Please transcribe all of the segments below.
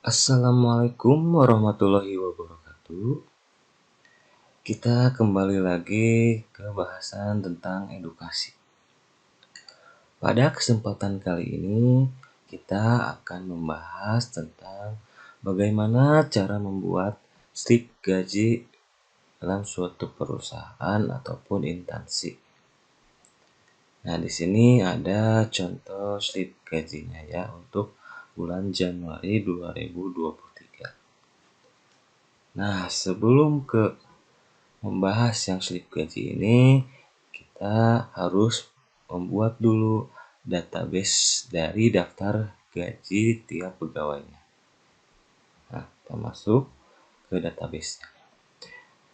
Assalamualaikum warahmatullahi wabarakatuh. Kita kembali lagi ke bahasan tentang edukasi. Pada kesempatan kali ini, kita akan membahas tentang bagaimana cara membuat slip gaji dalam suatu perusahaan ataupun instansi. Nah, di sini ada contoh slip gajinya ya untuk bulan Januari 2023. Nah, sebelum membahas yang slip gaji ini, kita harus membuat dulu database dari daftar gaji tiap pegawainya. Nah, kita masuk ke database.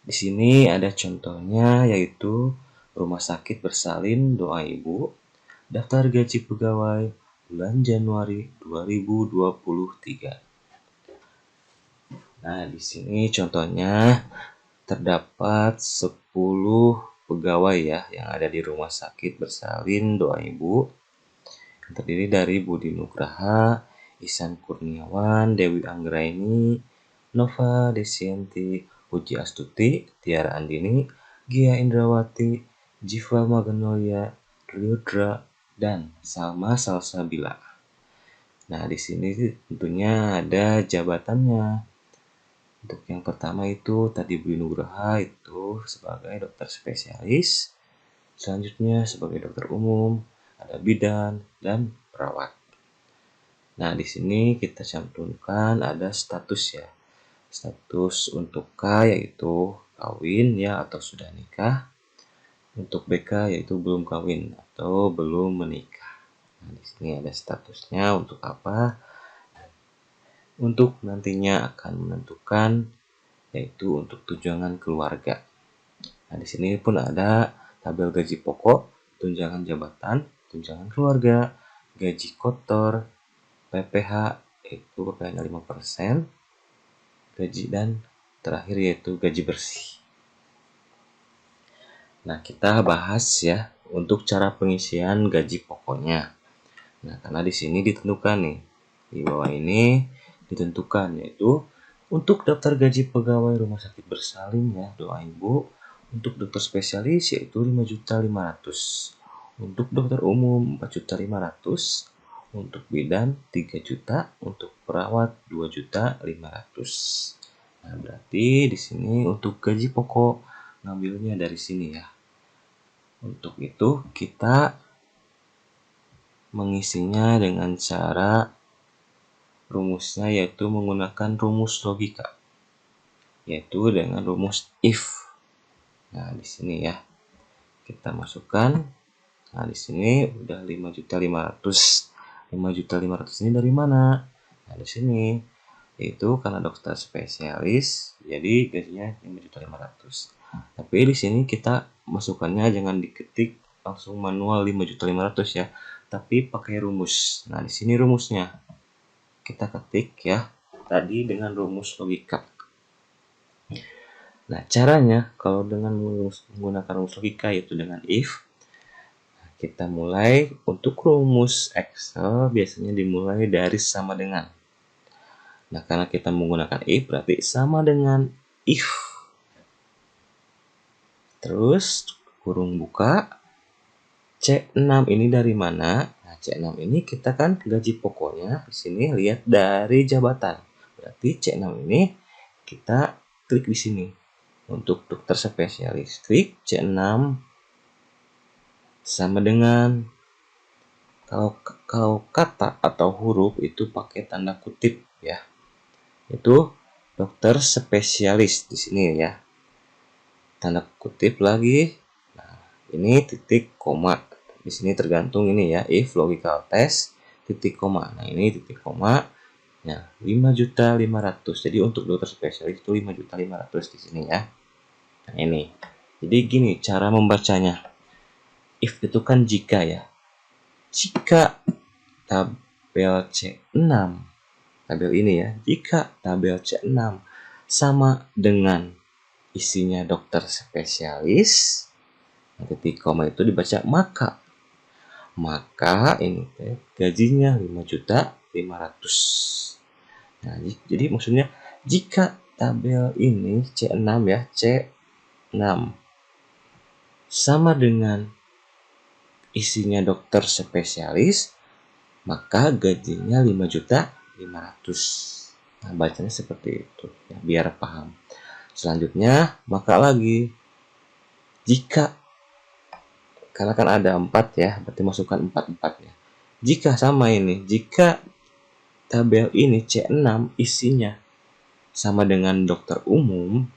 Di sini ada contohnya yaitu Rumah Sakit Bersalin Doa Ibu, daftar gaji pegawai bulan Januari 2023. Nah, di sini contohnya terdapat 10 pegawai ya yang ada di Rumah Sakit Bersalin Doa Ibu. Yang terdiri dari Budi Nugraha, Ihsan Kurniawan, Dewi Anggraini, Nova Desianti, Puji Astuti, Tiara Andini, Gia Indrawati, Jiva Magnolia, Ryudra, dan Salma Salsabila. Nah, di sini tentunya ada jabatannya. Untuk yang pertama itu tadi Budi Nugraha itu sebagai dokter spesialis, selanjutnya sebagai dokter umum, ada bidan dan perawat. Nah, di sini kita cantumkan ada status ya. Status untuk K yaitu kawin ya atau sudah nikah. Untuk BK yaitu belum kawin atau belum menikah. Nah, di sini ada statusnya untuk apa? Untuk nantinya akan menentukan yaitu untuk tunjangan keluarga. Nah, di sini pun ada tabel gaji pokok, tunjangan jabatan, tunjangan keluarga, gaji kotor, PPh yaitu PPh-nya 5%, gaji dan terakhir yaitu gaji bersih. Nah, kita bahas ya untuk cara pengisian gaji pokoknya. Nah, karena di sini ditentukan nih. Di bawah ini ditentukan yaitu untuk daftar gaji pegawai Rumah Sakit Bersalin ya, Doa Ibu, untuk dokter spesialis yaitu 5.500.000. Untuk dokter umum 4.500.000, untuk bidan 3 juta, untuk perawat 2.500.000. Nah, berarti di sini untuk gaji pokok ngambilnya dari sini ya. Untuk itu kita mengisinya dengan cara rumusnya yaitu menggunakan rumus logika, yaitu dengan rumus if. Nah, di sini ya kita masukkan. Nah, di sini udah 5.500.000. 5.500.000 ini dari mana? Nah, di sini yaitu karena dokter spesialis jadi gajinya 5.500.000. Tapi di sini kita masukkannya jangan diketik langsung manual 5.500.000 ya, tapi pakai rumus. Nah, di sini rumusnya kita ketik ya tadi dengan rumus logika. Nah, caranya kalau dengan menggunakan rumus logika yaitu dengan if, kita mulai untuk rumus Excel biasanya dimulai dari sama dengan. Nah, karena kita menggunakan if berarti sama dengan if. Terus kurung buka C6 ini dari mana? Nah, C6 ini kita kan gaji pokoknya di sini lihat dari jabatan. Berarti C6 ini kita klik di sini. Untuk dokter spesialis klik C6 sama dengan kalau kata atau huruf itu pakai tanda kutip ya. Itu dokter spesialis di sini ya. Tanda kutip lagi. Nah, ini titik koma. Di sini tergantung ini ya, if logical test titik koma. Nah, ini titik koma. Nah, 5.500.000. Jadi untuk dokter spesialis itu 5.500.000 di sini ya. Nah, ini. Jadi gini cara membacanya. If itu kan jika ya. Jika tabel C6, tabel ini ya, jika tabel C6 sama dengan isinya dokter spesialis, titik koma itu dibaca maka ini gajinya 5.500.000. Nah, jadi maksudnya jika tabel ini C6 ya, C6 sama dengan isinya dokter spesialis, maka gajinya 5.500.000. Nah, bacanya seperti itu ya, biar paham. Selanjutnya, maka lagi jika, karena kan ada 4 ya, berarti masukkan 4 ya. Jika sama ini, jika tabel ini C6 isinya sama dengan dokter umum,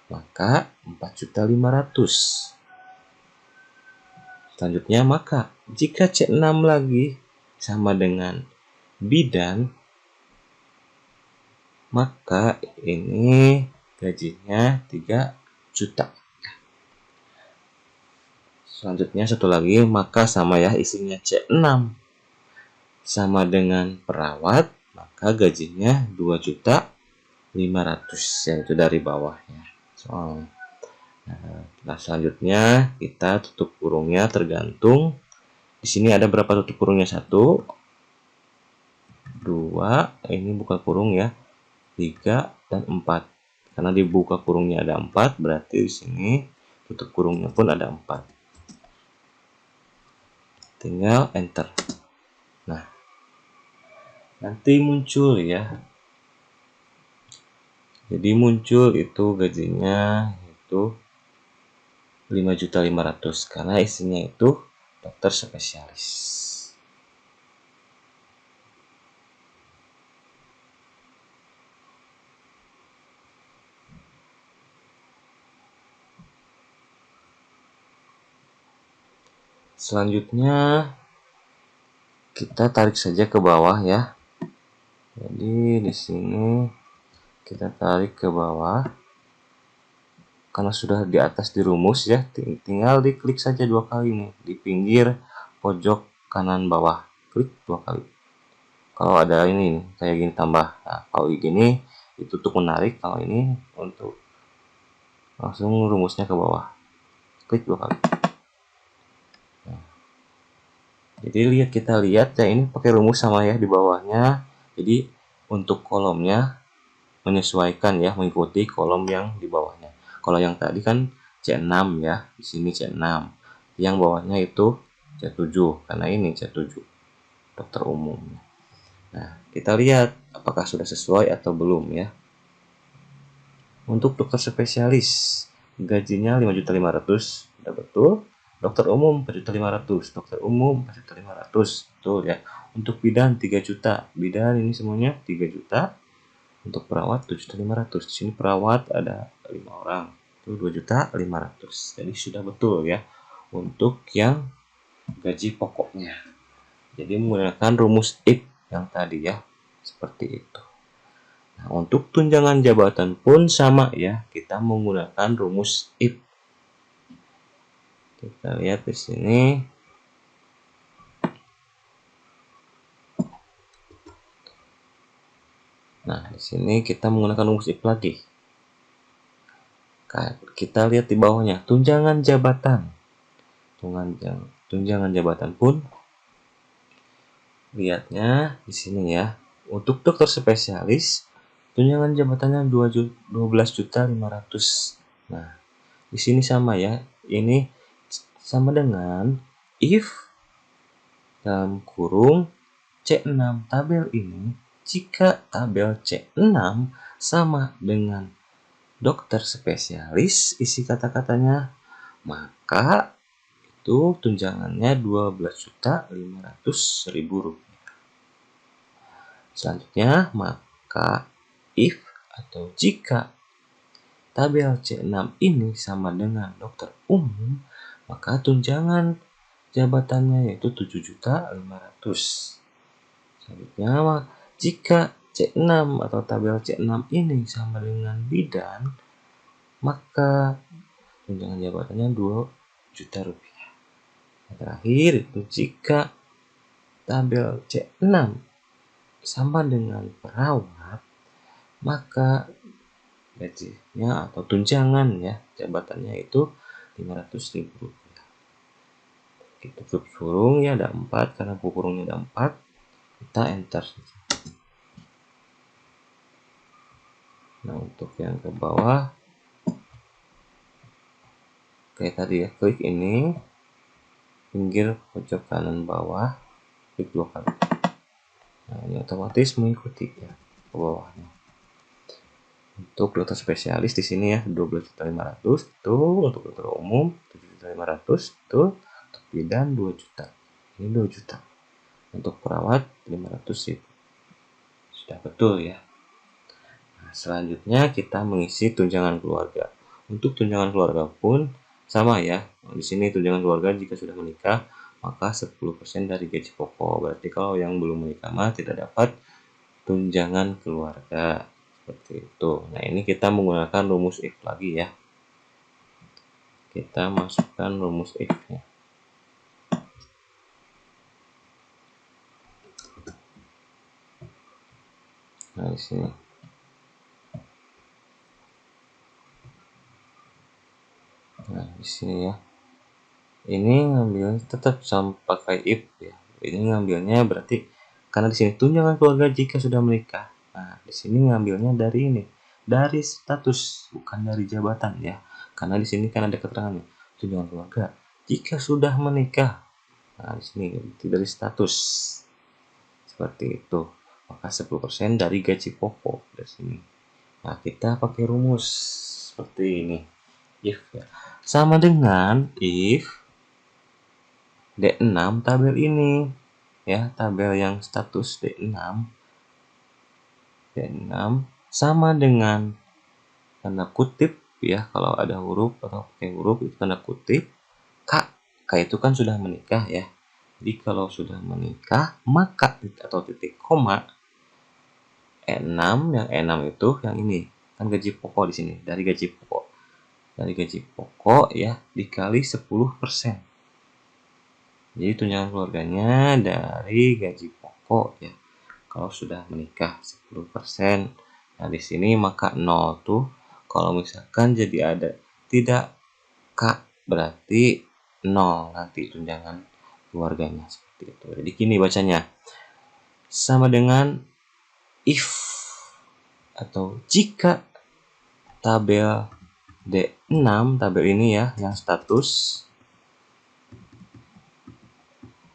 maka 4.500.000. Selanjutnya, maka jika C6 lagi sama dengan bidan, maka ini gajinya 3 juta. Selanjutnya satu lagi, maka sama ya, isinya C6 sama dengan perawat, maka gajinya 2.500.000, yaitu dari bawahnya. Nah, selanjutnya kita tutup kurungnya tergantung. Di sini ada berapa tutup kurungnya? 1, 2, ini buka kurung ya, 3 dan 4. Karena dibuka kurungnya ada 4, berarti di sini tutup kurungnya pun ada 4. Tinggal enter. Nah, nanti muncul ya. Jadi muncul itu gajinya itu 5.500.000 karena isinya itu dokter spesialis. Selanjutnya kita tarik saja ke bawah ya. Jadi di sini kita tarik ke bawah. Karena sudah di atas dirumus ya, tinggal diklik saja 2 kali nih di pinggir pojok kanan bawah. Klik 2 kali. Kalau ada ini kayak gini tambah. Nah, kalau gini itu untuk menarik, kalau ini untuk langsung rumusnya ke bawah. Klik 2 kali. Nah, jadi kita lihat ya, ini pakai rumus sama ya di bawahnya. Jadi untuk kolomnya menyesuaikan ya, mengikuti kolom yang di bawahnya. Kalau yang tadi kan C6 ya, di sini C6. Yang bawahnya itu C7 karena ini C7 dokter umum. Nah, kita lihat apakah sudah sesuai atau belum ya. Untuk dokter spesialis gajinya 5.500.000, sudah betul. Dokter umum 4.500.000, dokter umum 4.500.000, betul ya. Untuk bidan 3 juta, bidan ini semuanya 3 juta. Untuk perawat 7.500.000. Di sini perawat ada 5 orang, itu 2.500.000. Jadi sudah betul ya untuk yang gaji pokoknya. Jadi menggunakan rumus if yang tadi ya, seperti itu. Nah, untuk tunjangan jabatan pun sama ya, kita menggunakan rumus if. Kita lihat di sini. Nah, di sini kita menggunakan rumus if lagi. Kita lihat di bawahnya, tunjangan jabatan. Tunjangan jabatan pun lihatnya di sini ya. Untuk dokter spesialis, tunjangan jabatannya 12.500.000. Nah, di sini sama ya. Ini sama dengan if dalam kurung C6 tabel ini, jika tabel C6 sama dengan dokter spesialis, isi kata-katanya, maka itu tunjangannya 12.500.000 rupiah. Selanjutnya, maka if atau jika tabel C6 ini sama dengan dokter umum, maka tunjangan jabatannya yaitu 7.500.000. Selanjutnya, jika C6 atau tabel C6 ini sama dengan bidan, maka tunjangan jabatannya 2 juta rupiah. Yang terakhir itu jika tabel C6 sama dengan perawat, maka gajinya atau tunjangan ya jabatannya itu 500.000 rupiah. Kita tutup kurung ya, ada 4 karena kurungnya ada 4. Kita enter. Nah, untuk yang ke bawah kayak tadi ya, klik ini pinggir pojok kanan bawah, klik 2 kali. Nah, ini otomatis mengikuti ya ke bawahnya. Untuk dokter spesialis di sini ya 12.500.000 itu untuk dokter umum 7.500.000 itu untuk bidan 2 juta. Ini 2 juta. Untuk perawat 500.000. Sudah betul ya. Nah, selanjutnya kita mengisi tunjangan keluarga. Untuk tunjangan keluarga pun sama ya. Di sini tunjangan keluarga jika sudah menikah maka 10% dari gaji pokok. Berarti kalau yang belum menikah mah tidak dapat tunjangan keluarga. Seperti itu. Nah, ini kita menggunakan rumus if lagi ya. Kita masukkan rumus if-nya. Nah, di sini. Nah, di sini ya. Ini ngambilnya tetap sama pakai if ya. Ini ngambilnya berarti karena di sini tunjangan keluarga jika sudah menikah. Nah, di sini ngambilnya dari ini, dari status, bukan dari jabatan ya. Karena di sini kan ada keterangannya, tunjangan keluarga jika sudah menikah. Nah, di sini dari status. Seperti itu. Maka 10% dari gaji pokok dari sini. Nah, kita pakai rumus seperti ini. If ya. Sama dengan if D6 tabel ini ya, tabel yang status D6 sama dengan tanda kutip ya, kalau ada huruf atau pakai huruf itu tanda kutip K. K itu kan sudah menikah ya. Jadi kalau sudah menikah maka atau titik koma E6, yang E6 itu yang ini kan gaji pokok di sini, dari gaji pokok. Dari gaji pokok ya dikali 10%. Jadi tunjangan keluarganya dari gaji pokok ya. Kalau sudah menikah 10%. Nah, di sini maka 0 tuh kalau misalkan jadi ada tidak K berarti 0 nanti tunjangan keluarganya seperti itu. Jadi gini bacanya. Sama dengan if atau jika tabel D6, tabel ini ya yang status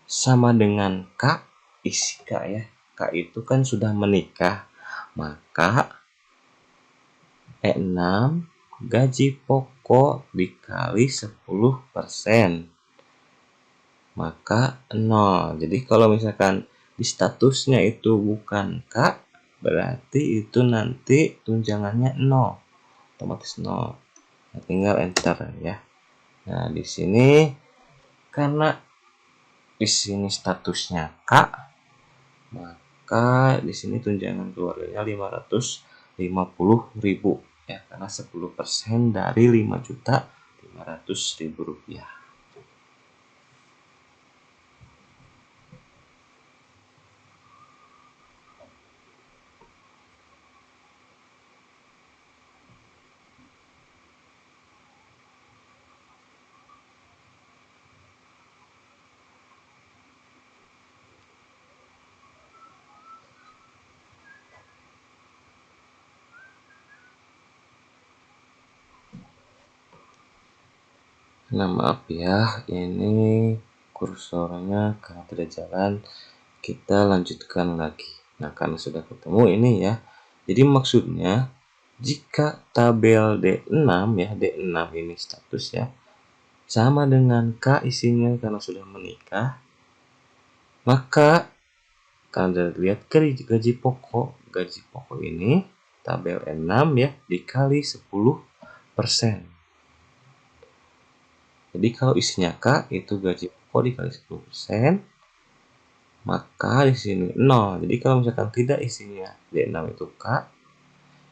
sama dengan K, isi K ya. K itu kan sudah menikah. Maka E6 gaji pokok dikali 10%. Maka 0. Jadi kalau misalkan di statusnya itu bukan K, berarti itu nanti tunjangannya 0. Otomatis 0. Nah, tinggal enter ya. Nah, di sini karena di sini statusnya K, maka di sini tunjangan keluarganya 550.000 ya, karena 10% dari 5.500.000 rupiah. Nah, maaf ya, ini kursornya karena tidak jalan. Kita lanjutkan lagi. Nah, karena sudah ketemu ini ya. Jadi maksudnya jika tabel D6 ya, D6 ini status ya, sama dengan K isinya karena sudah menikah, maka kalian lihat gaji pokok ini tabel E6 ya dikali 10%. Jadi kalau isinya K itu gaji pokok dikali 10%, maka di sini 0. Jadi kalau misalkan tidak isinya D6 itu K,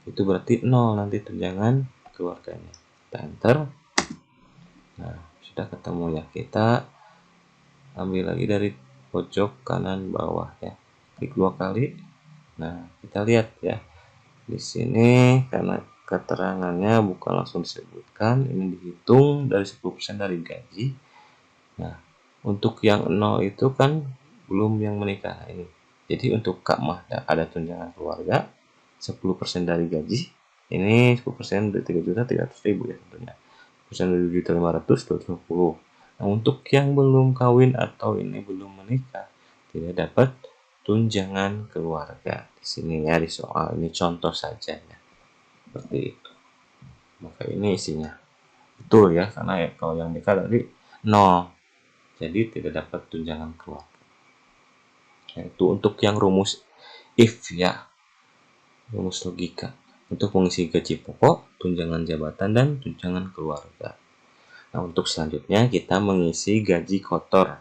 itu berarti 0 nanti tunjangan keluarganya. Kita enter. Nah, sudah ketemu ya. Kita ambil lagi dari pojok kanan bawah ya. Klik 2 kali. Nah, kita lihat ya. Di sini karena keterangannya bukan langsung disebutkan, ini dihitung dari 10% dari gaji. Nah, untuk yang 0 itu kan belum yang menikah ini. Jadi untuk Kak mah ada tunjangan keluarga 10% dari gaji. Ini 10% dari 3.300.000 ya tentunya. Persen dari 2.500.000 250. Nah, untuk yang belum kawin atau ini belum menikah tidak dapat tunjangan keluarga. Di sini ya di soal ini contoh saja ya. Seperti itu. Maka ini isinya. Betul ya, karena ya kalau yang nikah tadi 0. Jadi tidak dapat tunjangan keluarga. Itu untuk yang rumus if ya. Rumus logika. Untuk mengisi gaji pokok, tunjangan jabatan, dan tunjangan keluarga. Nah, untuk selanjutnya kita mengisi gaji kotor.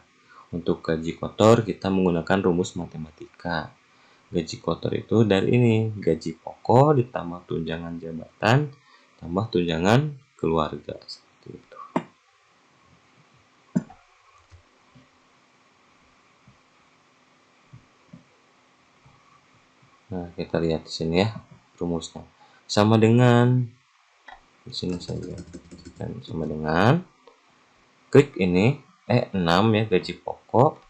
Untuk gaji kotor kita menggunakan rumus matematika. Gaji kotor itu dari ini, gaji pokok ditambah tunjangan jabatan tambah tunjangan keluarga. Seperti itu. Nah, kita lihat di sini ya rumusnya. Sama dengan di sini saja. Dan sama dengan klik ini 6 ya gaji pokok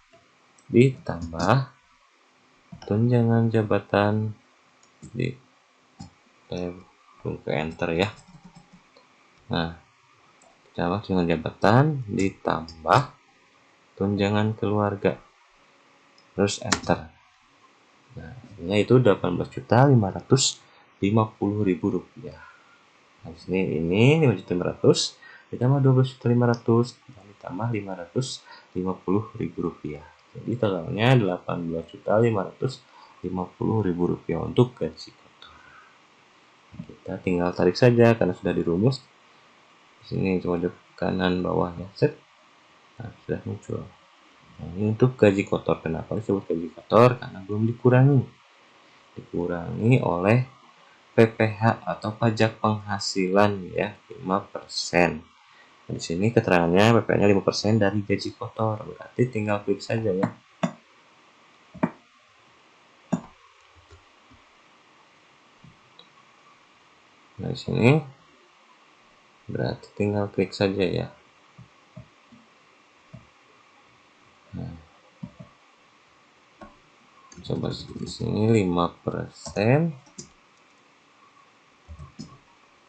ditambah tunjangan jabatan di ke enter ya. Nah, ditambah tunjangan jabatan ditambah tunjangan keluarga. Terus enter. Nah, ini itu 18.550.000 rupiah. Nah, di sini ini 5.500.000 ditambah 12.500.000 dan ditambah 550.000 rupiah. Jadi totalnya 18.550.000 rupiah untuk gaji kotor. Kita tinggal tarik saja karena sudah dirumus. Di sini coba kanan bawah ya, set. Nah, sudah muncul. Nah, ini untuk gaji kotor. Kenapa disebut gaji kotor? Karena belum dikurangi oleh PPh atau pajak penghasilan ya 5%. Nah, di sini keterangannya PPh-nya 5% dari gaji kotor. Berarti tinggal klik saja ya. Nah, di sini berarti tinggal klik saja ya. Nah, coba di sini 5%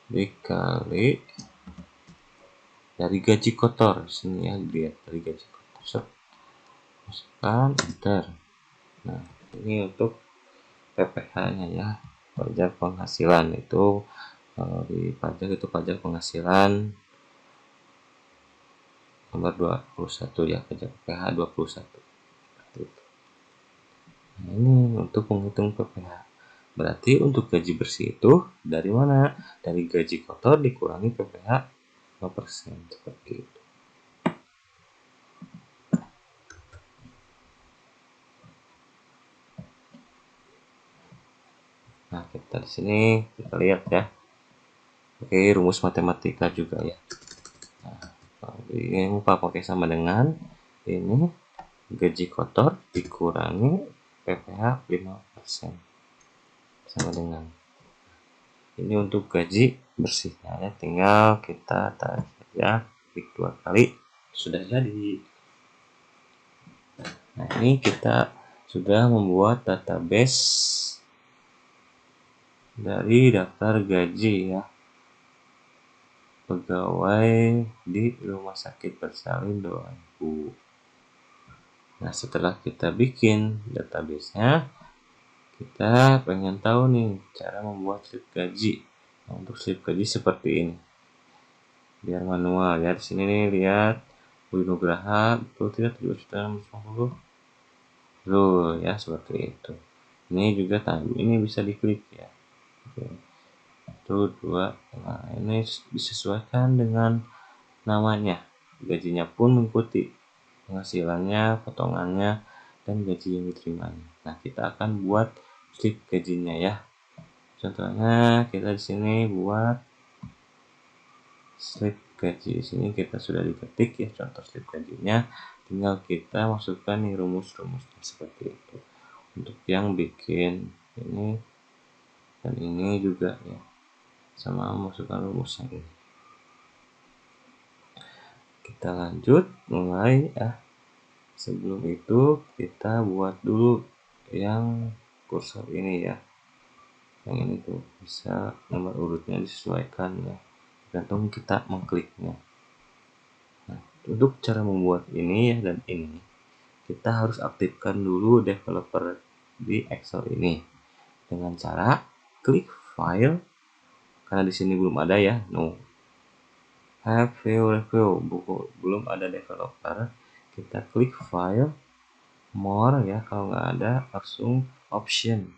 dikali dari gaji kotor. Sini ya lihat dari gaji kotor. Masukkan enter. Nah, ini untuk PPh-nya ya. Pajak penghasilan itu kalau di pajak itu pajak penghasilan nomor 21 ya, pajak PPh 21. Nah, ini untuk menghitung PPh. Berarti untuk gaji bersih itu dari mana? Dari gaji kotor dikurangi PPh 5%. Seperti itu. Nah, kita di sini kita lihat ya. Oke, rumus matematika juga ya. Nah, ini lupa pakai sama dengan ini gaji kotor dikurangi PPh 5%. Sama dengan ini untuk gaji bersihnya ya, tinggal kita tarik saja, klik 2 kali sudah jadi. Nah, ini kita sudah membuat database dari daftar gaji ya pegawai di Rumah Sakit Bersalin 2000. Nah, setelah kita bikin database-nya, kita pengen tahu nih cara membuat slip gaji. Nah, untuk slip gaji seperti ini. Biar manual ya. Di sini nih lihat Budi Nugraha, betul tidak 7.650. Loh ya seperti itu. Ini juga tadi ini bisa diklik ya. Oke. Itu 2. Nah, ini disesuaikan dengan namanya. Gajinya pun mengikuti penghasilannya, potongannya, dan gaji yang diterimanya. Nah, kita akan buat slip gajinya ya. Contohnya kita di sini buat slip gaji. Di sini kita sudah diketik ya contoh slip gajinya. Tinggal kita masukkan nih rumus-rumusnya seperti itu. Untuk yang bikin ini dan ini juga ya. Sama masukkan rumusnya ini. Kita lanjut mulai ya. Sebelum itu kita buat dulu yang kursor ini ya. yang ini tuh bisa nomor urutnya disesuaikan ya, tergantung kita mengkliknya. Nah, untuk cara membuat ini ya dan ini, kita harus aktifkan dulu developer di Excel ini dengan cara klik file, karena di sini belum ada ya, review belum ada developer, kita klik file, more ya, kalau nggak ada langsung option,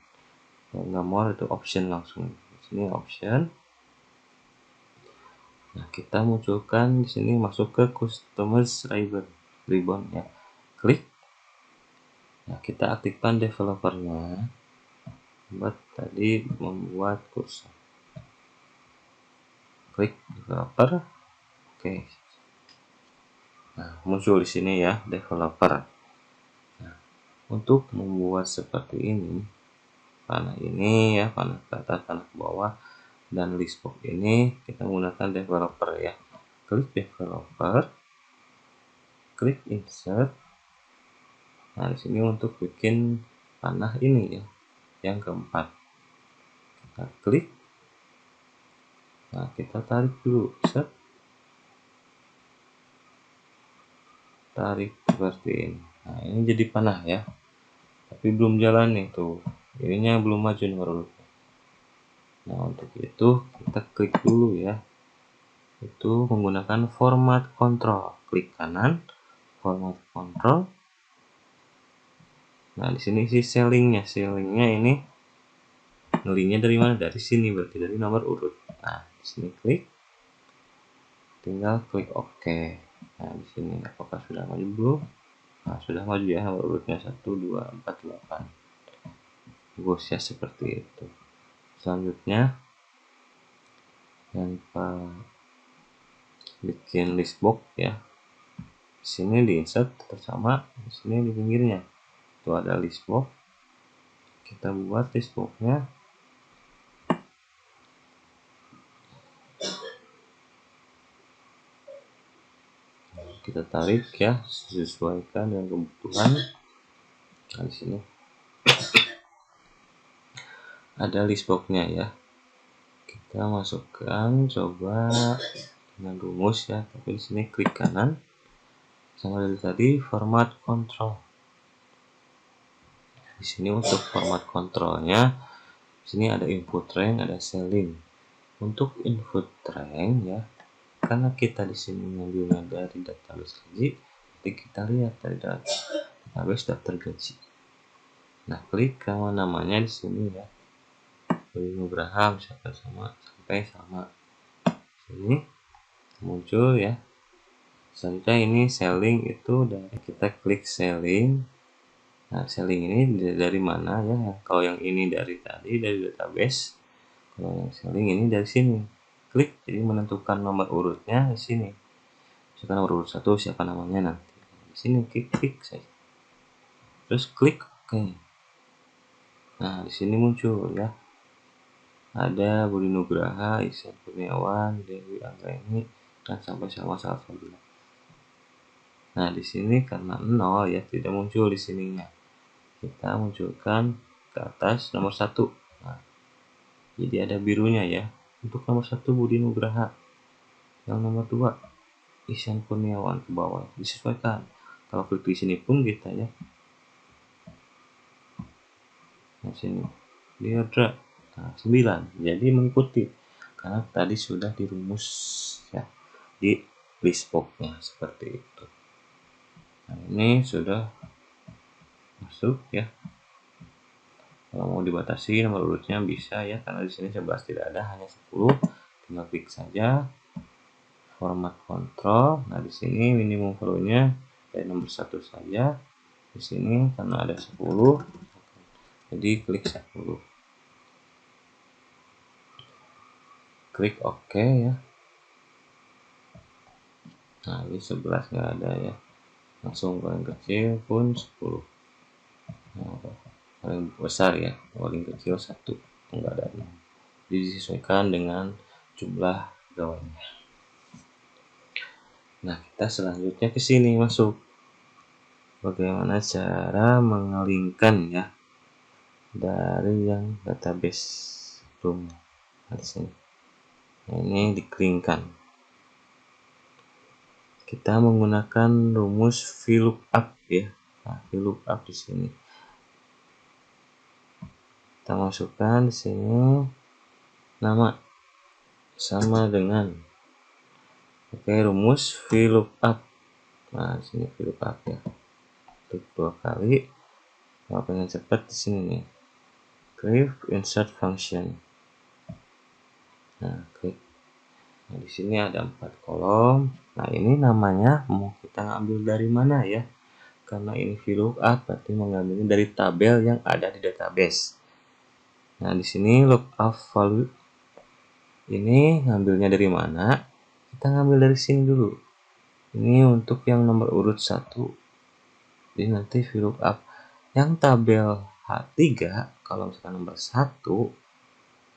kalau nggak more itu option langsung. Di sini option. Nah, kita munculkan di sini masuk ke customers ribbon ya, klik. Nah, kita aktifkan developernya buat tadi membuat kursor, klik developer. Oke. Nah, muncul di sini ya developer. Nah, untuk membuat seperti ini, panah ini ya, panah ke atas, panah ke bawah, dan list box ini kita menggunakan developer ya. Klik developer, klik insert. Nah, di sini untuk bikin panah ini ya, yang keempat. Kita klik. Nah, kita tarik dulu, set. Tarik seperti ini. Nah, ini jadi panah ya, tapi belum jalan nih tuh, ininya belum maju nomor urutnya. Nah, untuk itu kita klik dulu ya, itu menggunakan format control, klik kanan, format control. Nah, di sini sih sellingnya ini ngelinya dari mana, dari sini, berarti dari nomor urut. Nah, di sini klik, tinggal klik OK. Nah, di sini apakah sudah maju belum? Nah, sudah maju ya, nomor urutnya 1, 2, 4, 8. Bagus ya, seperti itu. Selanjutnya yang bikin list box ya, di sini di insert tetap sama, di sini di pinggirnya itu ada list box. Kita buat list boxnya, kita tarik ya, sesuaikan dengan kebutuhan. Nah, di sini ada list boxnya ya, kita masukkan coba dengan rumus ya, tapi di sini klik kanan sama dari tadi format control. Di sini untuk format kontrolnya, di sini ada input rank, ada selling. Untuk input rank ya, karena kita di sini ngambilnya dari database gaji, jadi kita lihat dari database daftar gaji. Nah, klik sama namanya di sini ya, Budi Nugraha misalkan sampai sama. Sini muncul ya. Selanjutnya ini selling, itu dari kita klik selling. Nah, selling ini dari mana ya? Kalau yang ini dari tadi dari database. Kalau yang selling ini dari sini. Klik, jadi menentukan nomor urutnya di sini. Misalkan nomor urut 1 siapa namanya nanti. Di sini klik saja. Terus klik OK. Nah, di sini muncul ya. Ada Budi Nugraha, Ihsan Kurniawan, Dewi Anggraini, dan sampai sama Salsabila. Nah, di sini karena 0 ya, tidak muncul di sininya. Kita munculkan ke atas nomor 1. Nah, jadi ada birunya ya. Untuk nomor 1 Budi Nugraha. Yang nomor 2 Ihsan Kurniawan ke bawah, disesuaikan. Kalau klik di sini pun kita ya. Nah, sini dia drag. Nah, 9. Jadi mengikuti karena tadi sudah dirumus ya di list box-nya seperti itu. Nah, ini sudah masuk ya. Kalau mau dibatasi nomor urutnya bisa ya, karena di sini 11 tidak ada, hanya 10. Tinggal klik saja format control. Nah, di sini minimum value-nya dari nomor 1 saja. Di sini karena ada 10, jadi klik 10. Klik OK ya. Nah, ini 11 nggak ada ya. Langsung paling kecil pun 10. Nah, paling besar ya, paling kecil 1, enggak ada 6. Disesuaikan dengan jumlah pegawainya. Nah, kita selanjutnya ke sini masuk. Bagaimana cara mengelingkan ya dari yang database room. Nah, di sini. Nah, ini dikeringkan. Kita menggunakan rumus VLOOKUP ya. Nah, VLOOKUP di sini. Kita masukkan di sini nama sama dengan rumus VLOOKUP. Nah, di sini VLOOKUP ya. Klik 2 kali. Kalau pengen cepat di sini nih. Klik insert function. Nah, klik. Nah, di sini ada 4 kolom. Nah, ini namanya mau kita ambil dari mana ya? Karena ini VLOOKUP, berarti mengambilnya dari tabel yang ada di database. Nah, di sini lookup value ini ngambilnya dari mana? Kita ngambil dari sini dulu. Ini untuk yang nomor urut 1. Jadi nanti VLOOKUP yang tabel H3 kalau misalkan nomor 1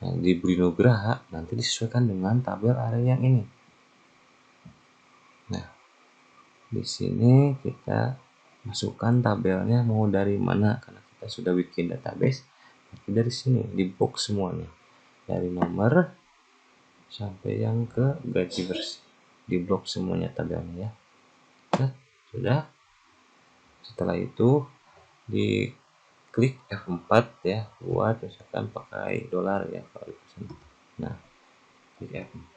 yang di Budi Nugraha nanti disesuaikan dengan tabel area yang ini. Nah, di sini kita masukkan tabelnya mau dari mana karena kita sudah bikin database. Tapi dari sini di box semuanya. Dari nomor sampai yang ke gaji bersih. Di blok semuanya tabelnya ya. Nah, sudah. Setelah itu diklik F4 ya buat misalkan pakai dolar ya kalau di sana. Nah, klik F4.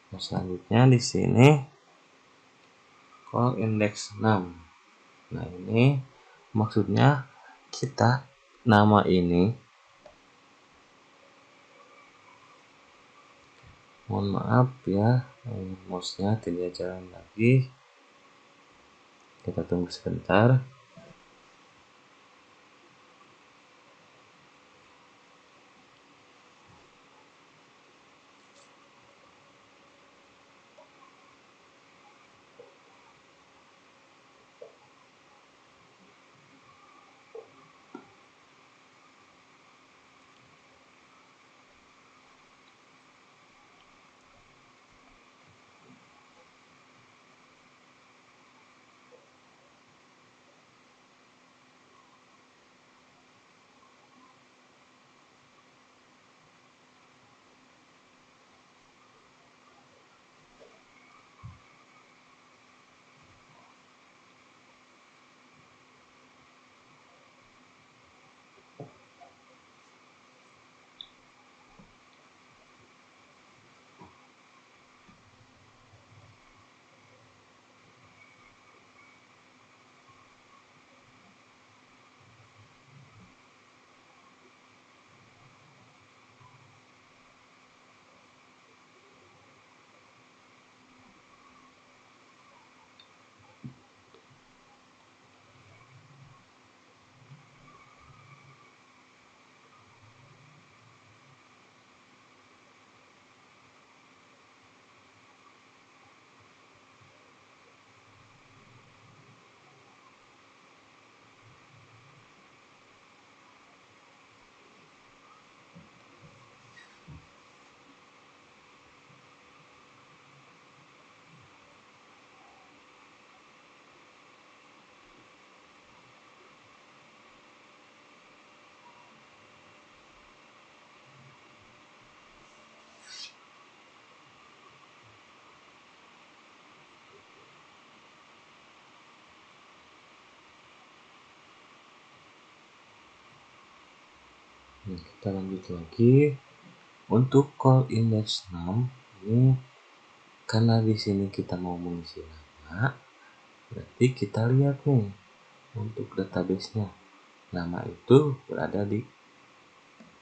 Nah, selanjutnya di sini call index 6. Nah, ini maksudnya kita nama ini, mohon maaf ya, mouse-nya tidak jalan lagi. Kita tunggu sebentar. Nah, kita lanjut lagi. Untuk call index 6 ini karena di sini kita mau mengisi nama, berarti kita lihat nih untuk database-nya. Nama itu berada di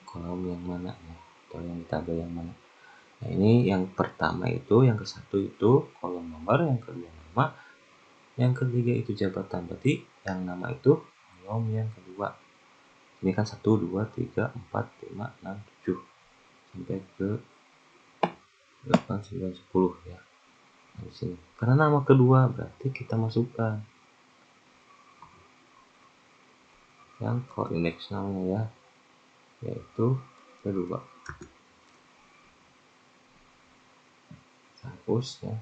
kolom yang mana ya, atau yang di tabel yang mana. Nah, ini yang pertama itu, yang ke satu itu kolom nomor, yang kedua nama, yang ketiga itu jabatan. Berarti yang nama itu kolom yang kedua. Ini kan 1, 2, 3, 4, 5, 6, 7 sampai ke 8, 9, 10 ya. Nah, di sini. Karena nama kedua berarti kita masukkan yang core index namanya ya, yaitu kedua. Hapus ya.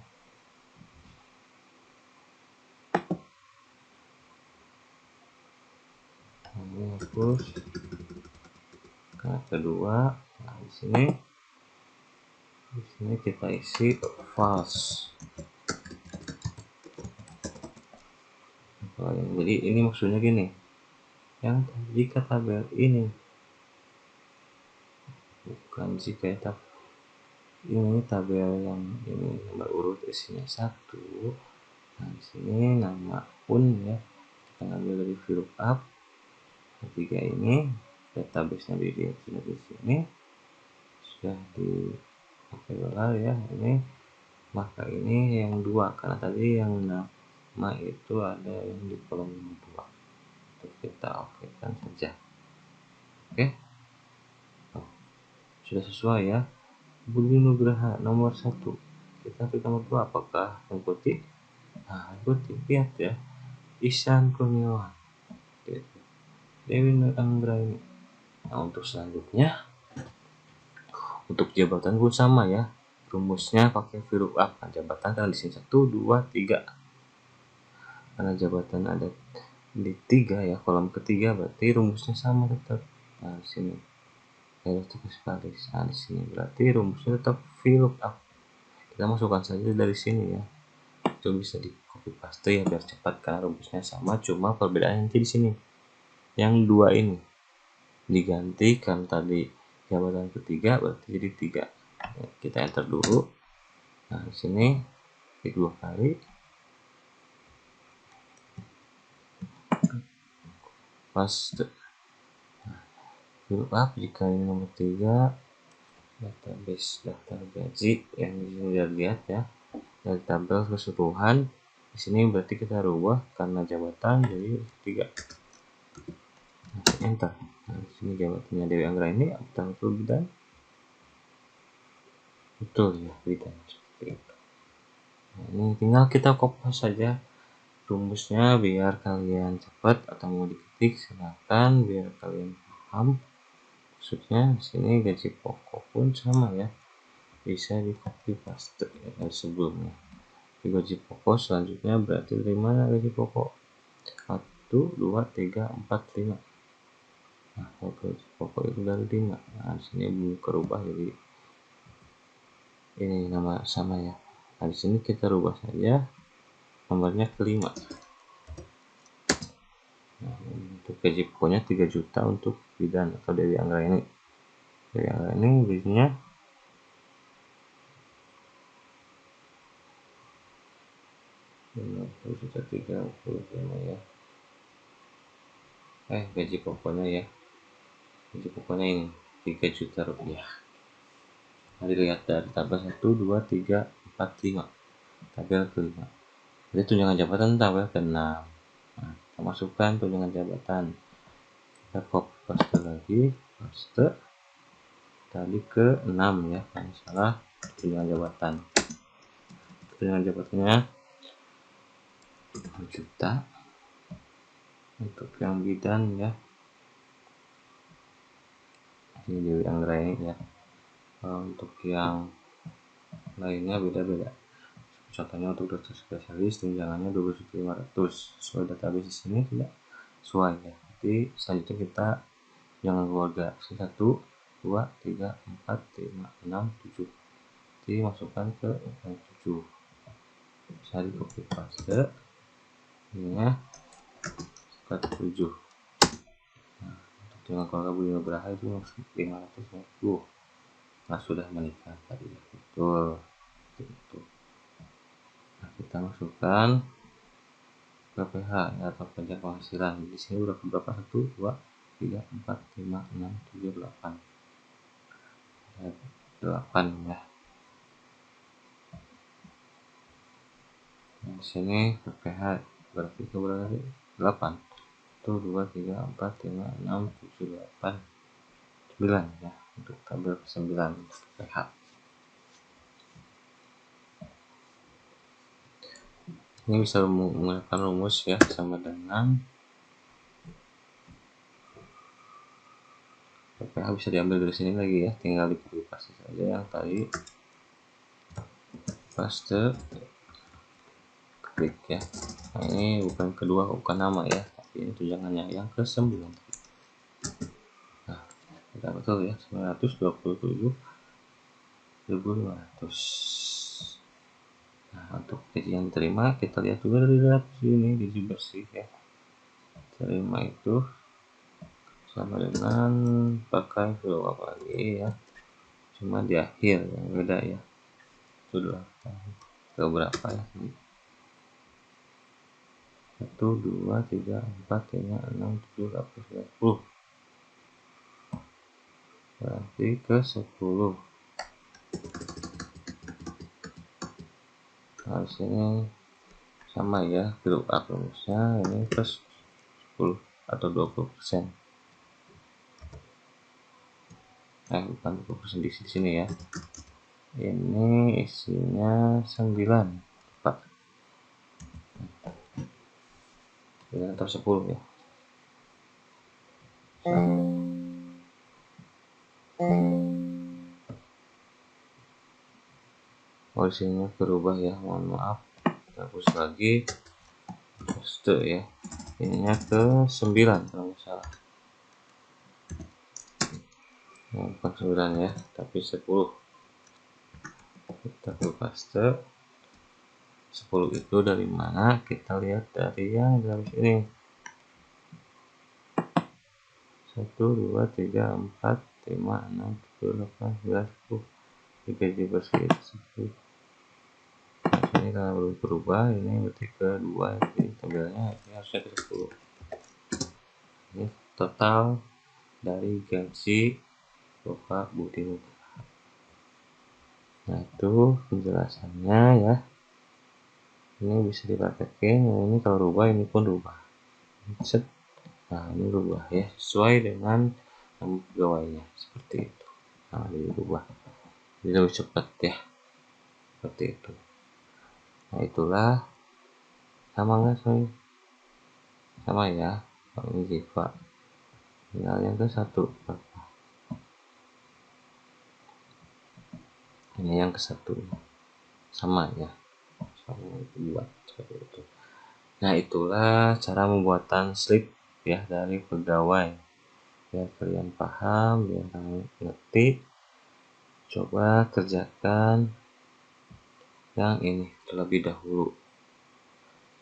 Ini hapus. Nah, kedua, di sini kita isi false. Jadi ini maksudnya gini, yang jika tabel ini bukan jika ya, ini tabel yang ini nomor urut isinya 1. Nah di sini nama pun ya kita ambil dari VLOOKUP ketiga ini, database-nya di sini sudah dipakai ya ini, maka ini yang 2 karena tadi yang nama itu ada yang di kolom 2. Kita oke kan saja. Oke, sudah sesuai ya. Budi Nugraha nomor 1, kita klik nomor 2 apakah mengikuti? Nah ikuti, lihat ya, Ihsan Kurniawan, Dewi Anggraini. Nah untuk selanjutnya, untuk jabatan pun sama ya, rumusnya pakai VLOOKUP. Nah, jabatan kan di sini 1, 2, 3. Karena jabatan ada di 3 ya, kolom ketiga, berarti rumusnya sama tetap. Nah di sini garis. Nah di sini berarti rumusnya tetap VLOOKUP. Kita masukkan saja dari sini ya. Itu bisa di copy paste ya biar cepat karena rumusnya sama, cuma perbedaan nanti di sini. Yang 2 ini diganti kan tadi jabatan ketiga berarti jadi 3. Ya, kita enter dulu. Nah di sini klik 2 kali. Paste. VLOOKUP jika ini nomor 3, database daftar gaji yang di sini lihat ya, dari tabel keseluruhan. Di sini berarti kita rubah karena jabatan jadi 3. Enter. Nah, di sini jabatannya Dewi Anggraini, apakah betul bidan? Betul ya, bidan. Nah, ini tinggal kita copy saja rumusnya biar kalian cepat, atau mau diketik silahkan biar kalian paham. Maksudnya di sini gaji pokok pun sama ya, bisa di copy paste ya, dari sebelumnya. Di gaji pokok selanjutnya berarti dari mana gaji pokok? 1, 2, 3, 4, 5. Nah, gaji pokok itu dari 5. Nah, di sini belum kerubah jadi ini nama sama ya. Nah, di sini kita rubah saja nomornya ke 5. Nah, untuk gaji pokoknya 3 juta untuk bidan atau Dewi Anggraini. Dewi Anggraini gajinya juta 35 ya. Gaji pokoknya ya. Gaji pokoknya ini 3 juta rupiah. Nah, dilihat dari tabel 1, 2, 3, 4, 5. Tabel kelima. Jadi tunjangan jabatan tabel ke-6. Nah, kita masukkan tunjangan jabatan. Kita copy paste lagi, paste tadi ke-6 ya, kalau salah tunjangan jabatan. Tunjangan jabatannya 6 juta untuk yang bidan ya. Ini Dewi Anggraini ya. Untuk yang lainnya beda-beda. Contohnya untuk dokter spesialis tunjangannya 12.500 sesuai database di sini tidak sesuai ya. Jadi selanjutnya kita jangan keluarga 1, 2, 3, 4, 5, 6, 7. Jadi masukkan ke yang 7. Bisa di copy paste ini ya, ke 7. Nah, untuk tunjangan keluarga Budi Nugraha itu 550. Nah, sudah menikah tadi ya. Betul. Nah, kita masukkan PPH ya, atau pajak penghasilan. Di sini udah berapa? 1, 2, 3, 4, 5, 6, 7, 8. 8 ya. Nah, di sini PPH berarti itu berarti 8. 1, 2, 3, 4, 5, 6, 7, 8, 9 ya. Untuk tabel 9 PPH. Ini bisa menggunakan rumus ya, sama dengan PPH bisa diambil dari sini lagi ya, tinggal di copy paste saja yang tadi, paste, klik ya. Nah, ini bukan kedua, bukan nama ya, tapi ini tunjangannya yang ke-9. Nah, Tidak betul ya, 927.200. Nah, untuk gaji yang diterima kita lihat juga dari data sini, gaji bersih ya. Terima itu sama dengan pakai huruf apa lagi ya, cuma di akhir yang beda ya. Sudah ke berapa ya? 1, 2, 3, 4, 5, 6, 7, 8, 9, 10. Berarti ke 10. Nah, sini sama ya, grup A rumusnya ini plus 10 atau 20%. Bukan 20% di sini ya. Ini isinya 9 Pak. 9 atau 10 ya. Posisinya berubah ya, mohon maaf. Hapus lagi. Paste ya. Ininya ke 9 kalau salah. Bukan 9 ya, tapi 10. Kita ke paste. 10 itu dari mana? Kita lihat dari yang garis ini. 1, 2, 3, 4, 5, 6, 7, 8, 9, 10. Di gaji bersih itu 10. Nah, ini kalau berubah, ini berarti ke 2. Jadi tabelnya ini harusnya ke 10. Ini total dari gaji Bapak Budi Nugraha. Nah, itu penjelasannya ya. Ini bisa dipraktekin, ini kalau rubah ini pun rubah. Set. Nah, ini rubah ya, sesuai dengan pegawainya seperti itu. Nah, dirubah. Jadi lebih cepat ya. Seperti itu. Nah, itulah sama nggak soy? Sama ya. Kalau ini Ziva. Tinggal yang ke 1. Ini yang ke 1. Sama ya. Sama buat seperti itu. Nah, itulah cara pembuatan slip ya dari pegawai. Biar kalian paham, biar kalian ngerti. Coba kerjakan yang ini terlebih dahulu.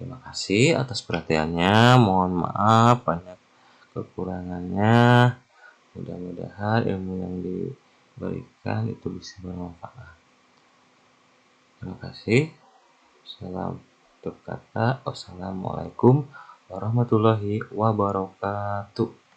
Terima kasih atas perhatiannya. Mohon maaf banyak kekurangannya. Mudah-mudahan ilmu yang diberikan itu bisa bermanfaat. Terima kasih. Salam tutur kata. Wassalamualaikum warahmatullahi wabarakatuh.